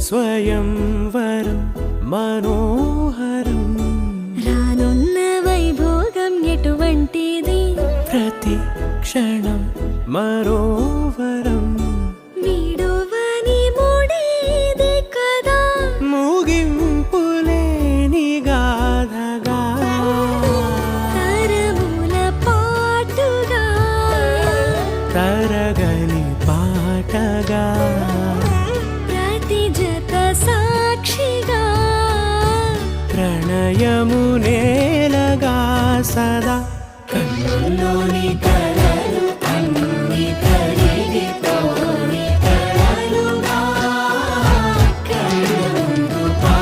స్వయంవరం మనోహరం రానున్న వైభోగం ఎటువంటిది ప్రతి క్షణం మరోవరం వీడువని ముడిది కదా ముగింపులేని గాథగా తరముల పాటుగా తరగని పాటగా ప్రతి జత సాక్షిగా ప్రణయము నేలగా సదా కన్నుల్లోని